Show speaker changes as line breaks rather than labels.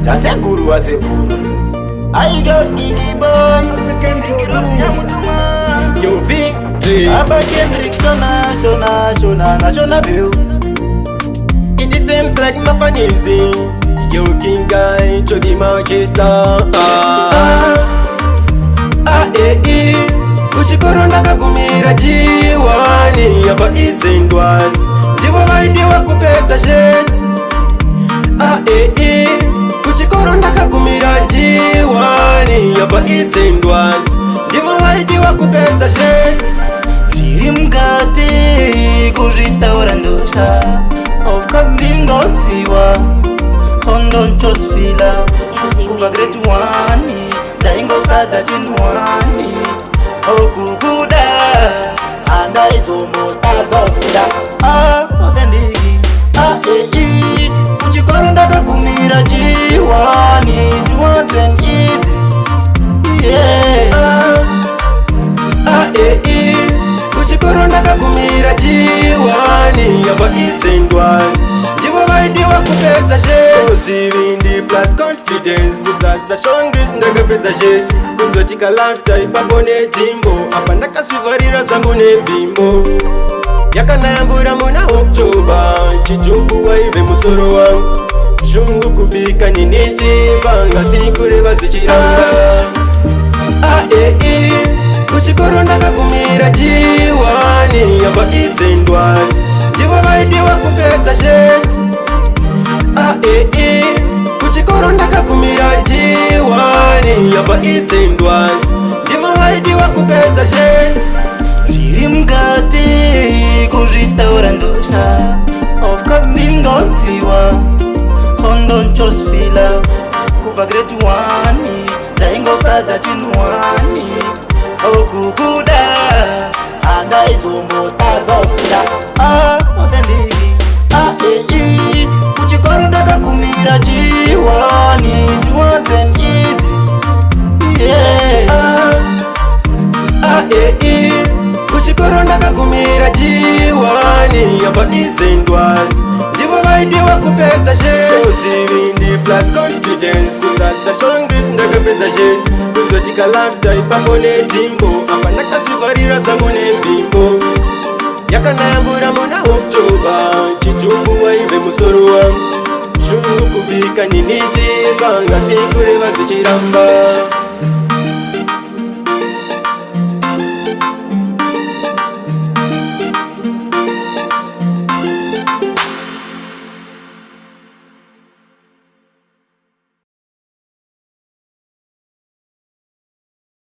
Tate Guru as a guru. I got Kiki Boy, African produce. Yo Victory, Abba Kendrick, Shona Bill. It seems like my fancy. Yo King Guy, to the Manchester. Kuchikorona kagumira jiwani yaba izindwas ndivo vaidi wakupesa jet. Kuchikorona kagumira jiwani yaba izindwas ndivo vaidi wakupesa jet.
Zviri mukati kuzvitaura ndotya, of course ndingosiwa ondonchosfila kubva grade 1 ndaingostarta chinwani okuguda andaizombotazokuda othendiki kuchikoro ndakagumira chiwani. It wasn't easy, yeah.
Kuchikoro ndakagumira chiwani yaba izindwas ndivo vaidi wakupedza jet. Kozivindi plus confidence sasa shongris ndakapedza jet. Kuzotika lifetime papo netimbo apa ndakazvivarira zvangu nebhimbo. Yakanayambura muna Oktober chitumbu waive musoro wangu. Shungu kubika ninichipanga sikureva zvichiramba. Kuchikoro ndakagumira chiwani yaba izindwas ndivo vaidi wakupedza jet. Kuchikoro ndakagumira chiwani yaba izindwas ndivo vaidi wakupedza jet.
Zviri mukati kuzvitaura ndotya, of course ndingosiwa ondonchosfila kubva grade 1 ndaingostarta chinwani okuguda andaizombotazokuda othendiki. Kuchikoro ndakagumira chiwani. It wasn't easy, yeah.
Kuchikoro ndakagumira chiwani yaba izindwas ndivo vaidi wakupedza jet. Kozivindi plus confidence sasa shongris ndakapedza jet. Kuzotika lifetime papo netimbo apa ndakazvivarira zvangu nebhimbo. Yakanayambura muna Oktober chitumbu waive musoro wangu. Shungu kubika ninichipanga sikureva zvichiramba.